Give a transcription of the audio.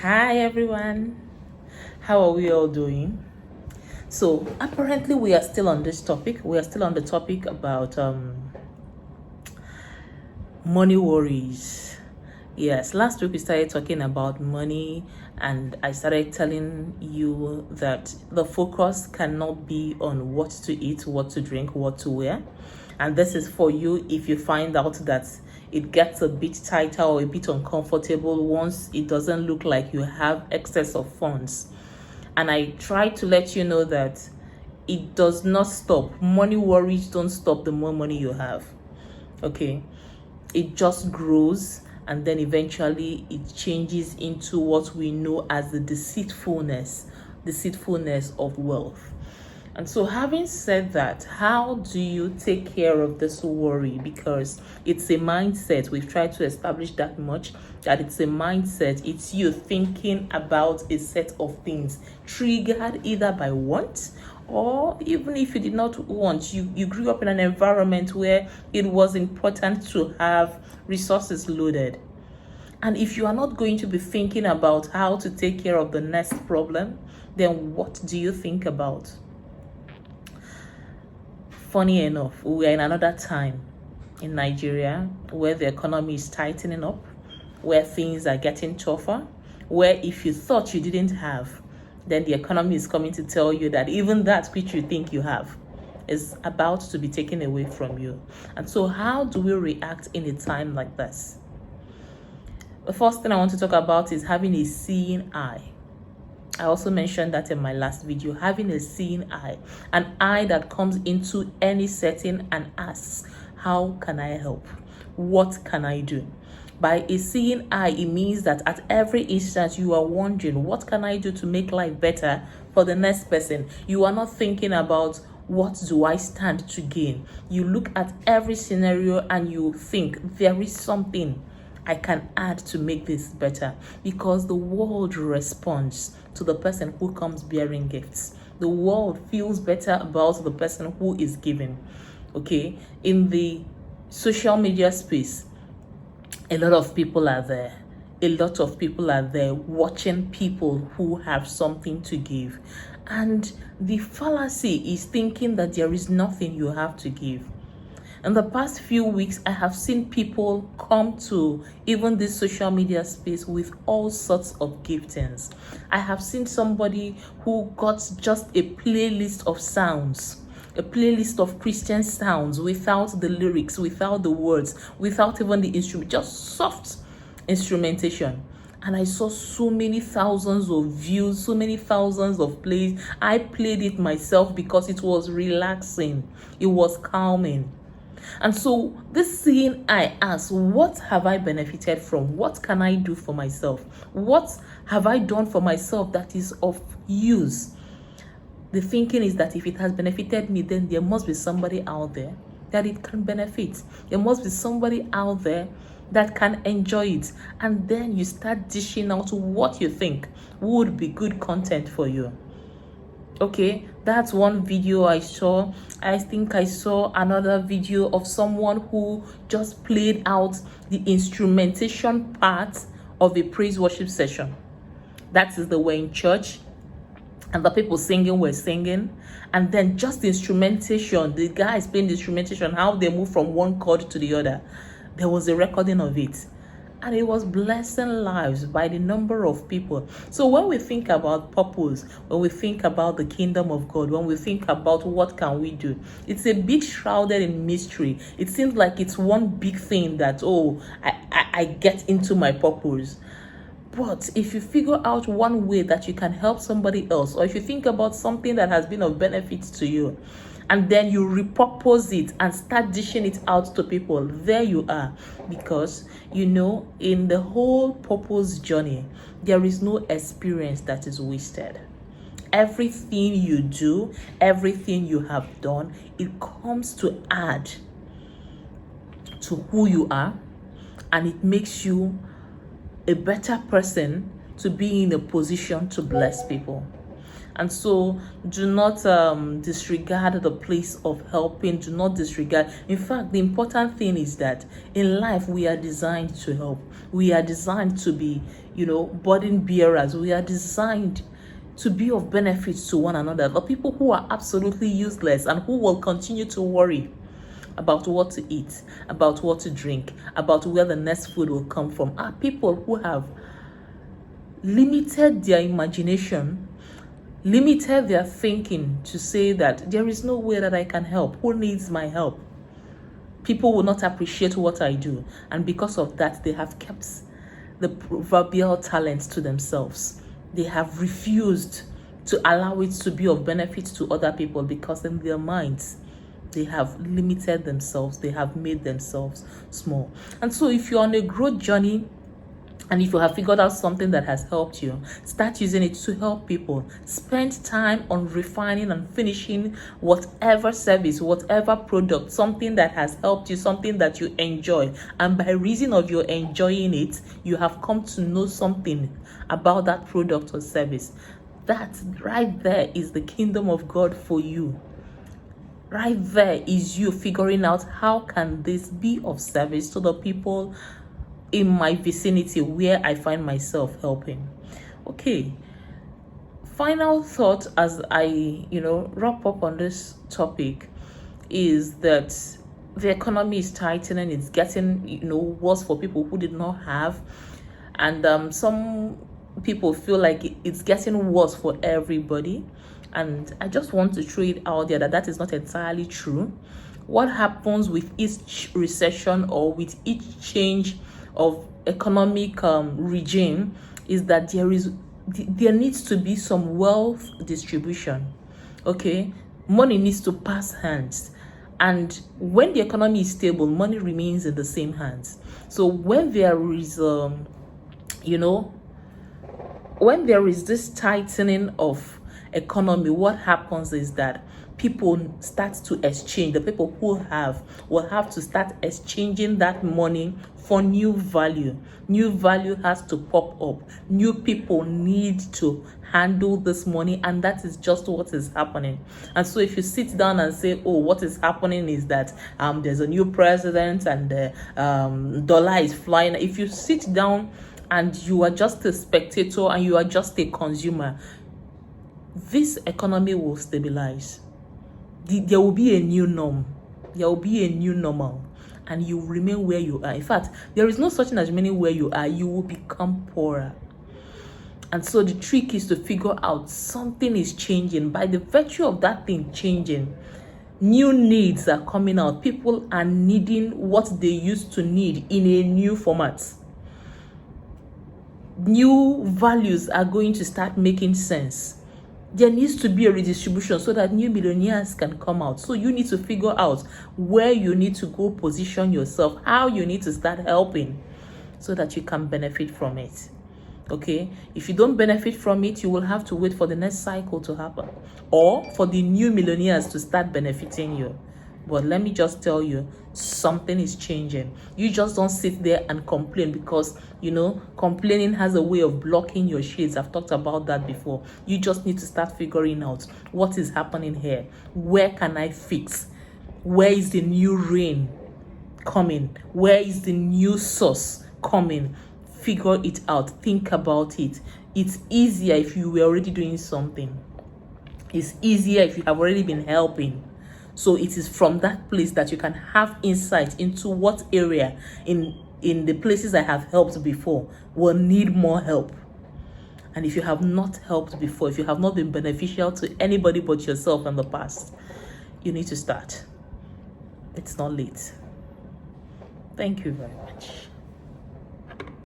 Hi everyone, how are we all doing? So, apparently, we are still on this topic. We are still on the topic about money worries. Yes, last week we started talking about money, and I started telling you that the focus cannot be on what to eat, what to drink, what to wear. And this is for you if you find out that it gets a bit tighter or a bit uncomfortable once it doesn't look like you have excess of funds. And I try to let you know that it does not stop. Money worries don't stop the more money you have. Okay, it just grows, and then eventually it changes into what we know as the deceitfulness of wealth. And so, having said that, how do you take care of this worry? Because it's a mindset. We've tried to establish that much, that it's a mindset. It's you thinking about a set of things triggered either by want, or even if you did not want, you grew up in an environment where it was important to have resources loaded. And if you are not going to be thinking about how to take care of the next problem, then what do you think about? Funny enough, we are in another time in Nigeria where the economy is tightening up, where things are getting tougher, where if you thought you didn't have, then the economy is coming to tell you that even that which you think you have is about to be taken away from you. And so, how do we react in a time like this? The first thing I want to talk about is having a seeing eye. I also mentioned that in my last video, having a seeing eye, an eye that comes into any setting and asks, how can I help? What can I do? By a seeing eye, it means that at every instant you are wondering, what can I do to make life better for the next person? You are not thinking about, what do I stand to gain? You look at every scenario and you think, there is something I can add to make this better, because the world responds to the person who comes bearing gifts. The world feels better about the person who is giving. Okay, in the social media space, a lot of people are there. A lot of people are there watching people who have something to give. And the fallacy is thinking that there is nothing you have to give. In the past few weeks, I have seen people come to even this social media space with all sorts of giftings. I have seen somebody who got just a playlist of sounds, a playlist of Christian sounds without the lyrics, without the words, without even the instrument, just soft instrumentation. And I saw so many thousands of views, so many thousands of plays. I played it myself because it was relaxing, it was calming. And so this seeing I ask, what have I benefited from? What can I do for myself? What have I done for myself that is of use? The thinking is that if it has benefited me, then there must be somebody out there that it can benefit. There must be somebody out there that can enjoy it. And then you start dishing out what you think would be good content for you. Okay, that's one video I saw. I think I saw another video of someone who just played out the instrumentation part of a praise worship session. That is, they were in church and the people singing were singing, and then just the instrumentation, the guys playing the instrumentation, how they move from one chord to the other. There was a recording of it, and it was blessing lives by the number of people. So when we think about purpose, when we think about the kingdom of God, when we think about what can we do, it's a bit shrouded in mystery. It seems like it's one big thing that, I get into my purpose. But if you figure out one way that you can help somebody else, or if you think about something that has been of benefit to you, and then you repurpose it and start dishing it out to people, there you are. Because, in the whole purpose journey, there is no experience that is wasted. Everything you do, everything you have done, it comes to add to who you are, and it makes you a better person to be in a position to bless people. And so do not disregard the place of helping. Do not disregard. In fact, the important thing is that in life we are designed to help. We are designed to be, burden bearers. We are designed to be of benefit to one another. The people who are absolutely useless and who will continue to worry about what to eat, about what to drink, about where the next food will come from, are people who have limited their imagination, limited their thinking to say that there is no way that I can help. Who needs my help? People will not appreciate what I do. And because of that, they have kept the proverbial talents to themselves. They have refused to allow it to be of benefit to other people because in their minds, they have limited themselves. They have made themselves small. And so if you're on a growth journey, and if you have figured out something that has helped you, start using it to help people. Spend time on refining and finishing whatever service, whatever product, something that has helped you, something that you enjoy. And by reason of your enjoying it, you have come to know something about that product or service. That right there is the kingdom of God for you. Right there is you figuring out how can this be of service to the people in my vicinity where I find myself helping. Okay, final thought as I wrap up on this topic is that the economy is tightening. It's getting worse for people who did not have, and some people feel like it's getting worse for everybody. And I just want to throw it out there that is not entirely true. What happens with each recession or with each change of economic regime is that there needs to be some wealth distribution. Okay, money needs to pass hands, and when the economy is stable, money remains in the same hands. So when there is when there is this tightening of economy, what happens is that people start to exchange. The people who have will have to start exchanging that money for new value. New value has to pop up. New people need to handle this money, and that is just what is happening. And so if you sit down and say, oh, what is happening is that there's a new president and the dollar is flying. If you sit down and you are just a spectator and you are just a consumer, this economy will stabilize. There will be a new norm. There will be a new normal, and you remain where you are. In fact, there is no such thing as remaining where you are. You will become poorer. And so the trick is to figure out something is changing. By the virtue of that thing changing, new needs are coming out. People are needing what they used to need in a new format. New values are going to start making sense. There needs to be a redistribution so that new millionaires can come out. So you need to figure out where you need to go position yourself, how you need to start helping so that you can benefit from it. Okay, if you don't benefit from it, you will have to wait for the next cycle to happen or for the new millionaires to start benefiting you. But let me just tell you, something is changing. You just don't sit there and complain because, complaining has a way of blocking your shades. I've talked about that before. You just need to start figuring out what is happening here. Where can I fix? Where is the new rain coming? Where is the new source coming? Figure it out. Think about it. It's easier if you were already doing something. It's easier if you have already been helping. So it is from that place that you can have insight into what area in the places I have helped before will need more help. And if you have not helped before, if you have not been beneficial to anybody but yourself in the past, you need to start. It's not late. Thank you very much.